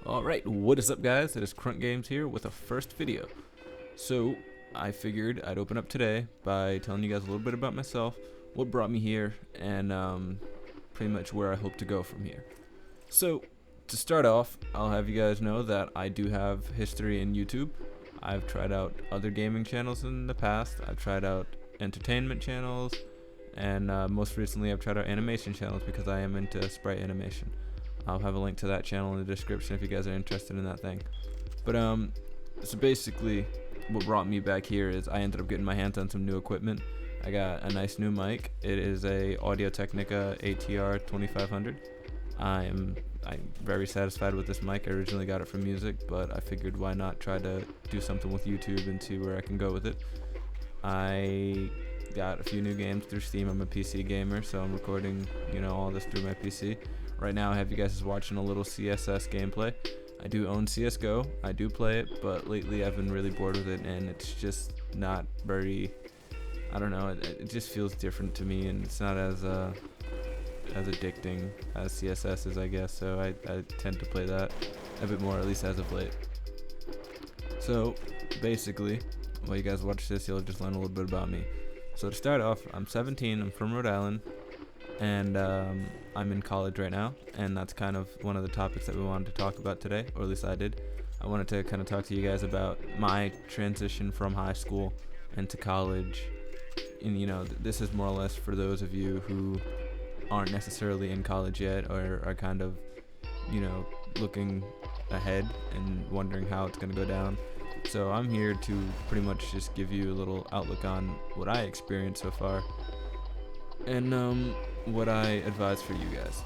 Alright, what is up guys? It is Krunk Games here with a first video. So, I figured I'd open up today by telling you guys a little bit about myself, what brought me here, and pretty much where I hope to go from here. So, to start off, I'll have you guys know that I do have history in YouTube. I've tried out other gaming channels in the past. I've tried out entertainment channels, and most recently I've tried out animation channels because I am into sprite animation. I'll have a link to that channel in the description if you guys are interested in that thing. But so basically what brought me back here is I ended up getting my hands on some new equipment. I got a nice new mic. It is a Audio-Technica ATR 2500. I'm very satisfied with this mic. I originally got it from music, but I figured why not try to do something with YouTube and see where I can go with it. I got a few new games through Steam. I'm a PC gamer, so I'm recording, all this through my PC. Right now I have you guys watching a little CSS gameplay. I do own CSGO, I do play it, but lately I've been really bored with it and it's just not very, I don't know, it just feels different to me and it's not as addicting as CSS is, I guess, so I tend to play that a bit more, at least as of late. So basically, while you guys watch this, you'll just learn a little bit about me. So to start off, I'm 17, I'm from Rhode Island, and I'm in college right now, and that's kind of one of the topics that we wanted to talk about today, or at least I did. I wanted to kind of talk to you guys about my transition from high school into college, and this is more or less for those of you who aren't necessarily in college yet, or are kind of, looking ahead and wondering how it's going to go down. So I'm here to pretty much just give you a little outlook on what I experienced so far, and what I advise for you guys.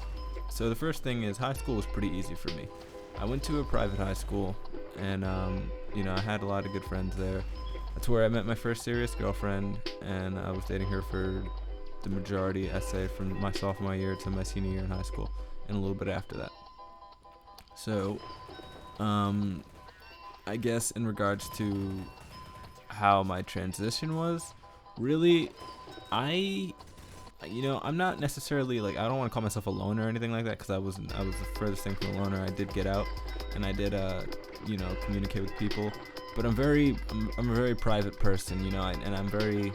So the first thing is high school was pretty easy for me. I went to a private high school, and I had a lot of good friends there. That's where I met my first serious girlfriend, and I was dating her for the majority, I say, from my sophomore year to my senior year in high school, and a little bit after that. So, I guess in regards to how my transition was, really, I'm not necessarily, I don't want to call myself a loner or anything like that, because I was the furthest thing from a loner. I did get out, and I did, communicate with people, but I'm a very private person, and I'm very,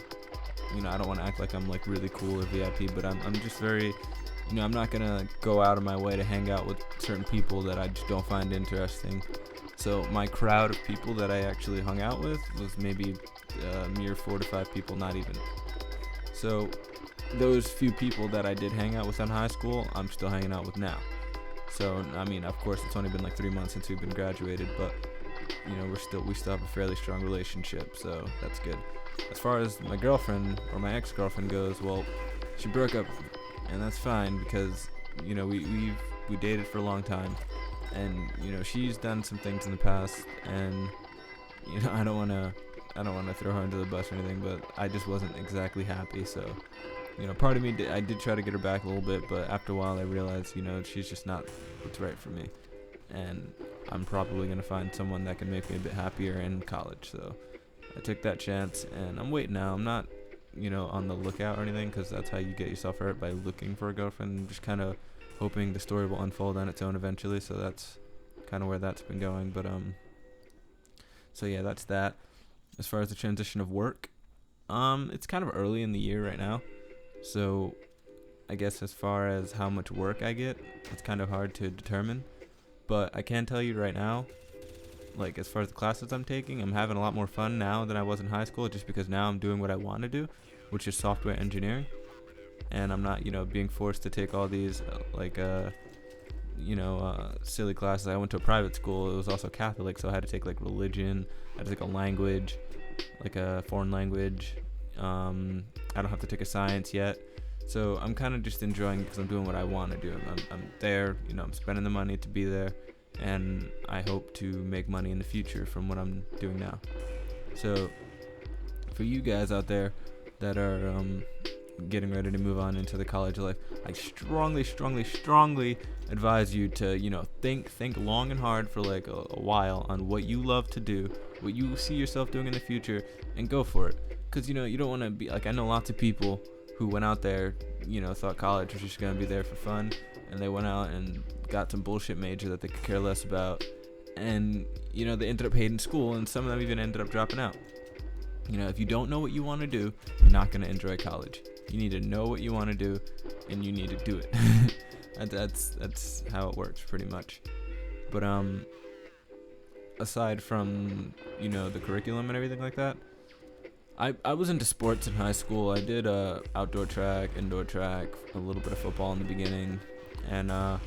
I don't want to act like I'm, really cool or VIP, but I'm just very, I'm not going to go out of my way to hang out with certain people that I just don't find interesting. So my crowd of people that I actually hung out with was maybe a mere 4 to 5 people, not even. So those few people that I did hang out with in high school, I'm still hanging out with now. So, of course, it's only been 3 months since we've been graduated, but, we still have a fairly strong relationship, so that's good. As far as my girlfriend, or my ex-girlfriend goes, well, she broke up with me, and that's fine, because, we dated for a long time, and, she's done some things in the past, and, I don't want to throw her under the bus or anything, but I just wasn't exactly happy, so, part of me, I did try to get her back a little bit, but after a while I realized, she's just not what's right for me, and I'm probably going to find someone that can make me a bit happier in college, so I took that chance, and I'm waiting now. I'm not, on the lookout or anything, because that's how you get yourself hurt, by looking for a girlfriend, and just kind of hoping the story will unfold on its own eventually, so that's kind of where that's been going, but, so yeah, that's that. As far as the transition of work, it's kind of early in the year right now, so I guess as far as how much work I get, it's kind of hard to determine, but I can tell you right now, as far as the classes I'm taking, I'm having a lot more fun now than I was in high school, just because now I'm doing what I want to do, which is software engineering, and I'm not, being forced to take all these, silly classes. I went to a private school. It was also Catholic, so I had to take, religion, I had to take a language, a foreign language. I don't have to take a science yet, so I'm kind of just enjoying it because I'm doing what I want to do. I'm there, I'm spending the money to be there, and I hope to make money in the future from what I'm doing now. So for you guys out there that are getting ready to move on into the college life, I strongly advise you to think long and hard for a while on what you love to do, what you see yourself doing in the future, and go for it. Because you don't want to be I know lots of people who went out there, thought college was just going to be there for fun, and they went out and got some bullshit major that they could care less about, and they ended up hating school, and some of them even ended up dropping out. If you don't know what you want to do, you're not going to enjoy college. You need to know what you want to do, and you need to do it. That's how it works pretty much. But aside from the curriculum and everything like that, I was into sports in high school. I did outdoor track, indoor track, a little bit of football in the beginning, and I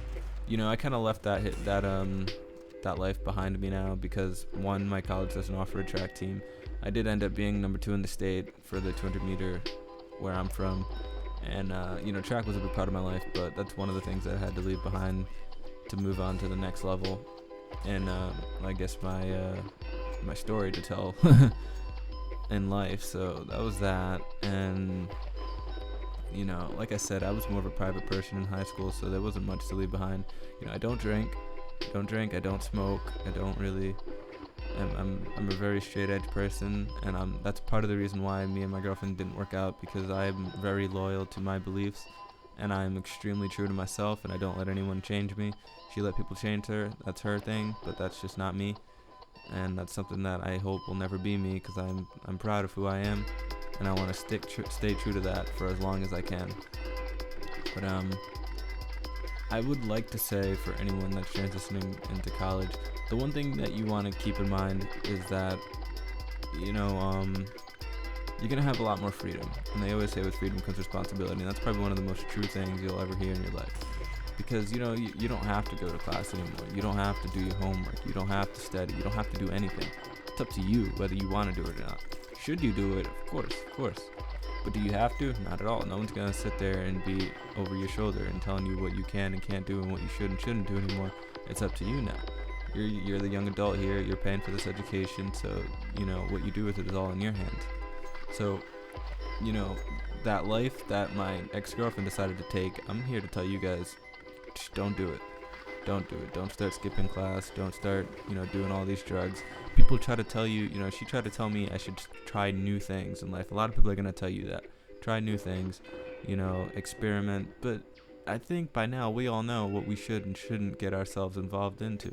kind of left that life behind me now because, one, my college doesn't offer a track team. I did end up being number 2 in the state for the 200 meter where I'm from, and track was a big part of my life, but that's one of the things that I had to leave behind to move on to the next level. And I guess my story to tell in life. So that was that. And like I said, I was more of a private person in high school, so there wasn't much to leave behind. I don't drink, I don't smoke, I don't really I'm a very straight edge person, and that's part of the reason why me and my girlfriend didn't work out, because I'm very loyal to my beliefs, and I'm extremely true to myself, and I don't let anyone change me. She let people change her, that's her thing, but that's just not me, and that's something that I hope will never be me, because I'm proud of who I am, and I want to stay true to that for as long as I can. But I would like to say, for anyone that's transitioning into college, the one thing that you want to keep in mind is that you're gonna have a lot more freedom, and they always say with freedom comes responsibility, and that's probably one of the most true things you'll ever hear in your life, because you don't have to go to class anymore, you don't have to do your homework, you don't have to study, you don't have to do anything. It's up to you whether you want to do it or not. Should you do it? Of course, but do you have to? Not at all. No one's gonna sit there and be over your shoulder and telling you what you can and can't do and what you should and shouldn't do anymore. It's up to you now. You're the young adult here, you're paying for this education, so what you do with it is all in your hands. So that life that my ex-girlfriend decided to take, I'm here to tell you guys, just don't do it. Don't start skipping class, don't start doing all these drugs. People try to tell you, she tried to tell me I should try new things in life. A lot of people are going to tell you that, try new things, experiment, but I think by now we all know what we should and shouldn't get ourselves involved into.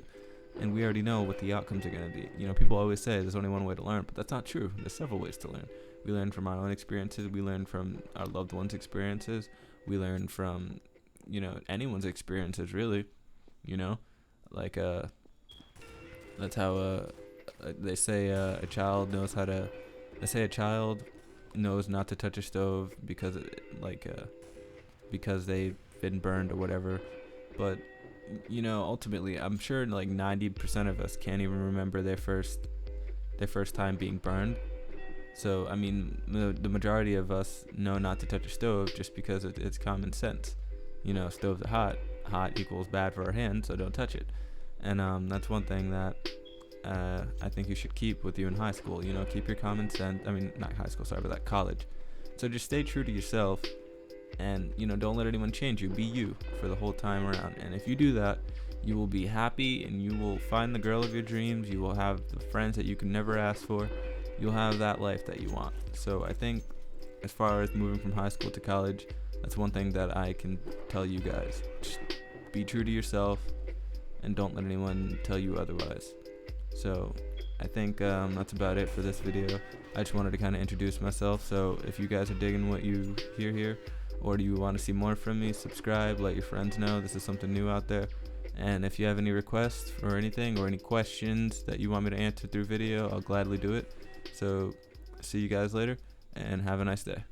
And we already know what the outcomes are going to be. People always say there's only one way to learn, but that's not true. There's several ways to learn. We learn from our own experiences. We learn from our loved ones' experiences. We learn from, anyone's experiences, really. Like, that's how they say a child knows how to. They say a child knows not to touch a stove because they've been burned or whatever, but ultimately, I'm sure like 90% of us can't even remember their first time being burned. So I mean, the majority of us know not to touch a stove just because it's common sense. Stoves are hot equals bad for our hands, so don't touch it. And that's one thing that I think you should keep with you in high school. Keep your common sense. I mean, not high school, sorry, but that college. So just stay true to yourself. And don't let anyone change you. Be you for the whole time around, and if you do that, you will be happy, and you will find the girl of your dreams. You will have the friends that you can never ask for. You'll have that life that you want. So I think as far as moving from high school to college, that's one thing that I can tell you guys. Just be true to yourself and don't let anyone tell you otherwise. So I think that's about it for this video. I just wanted to kind of introduce myself, so if you guys are digging what you hear here, or do you want to see more from me, subscribe, let your friends know this is something new out there. And if you have any requests or anything, or any questions that you want me to answer through video, I'll gladly do it. So see you guys later, and have a nice day.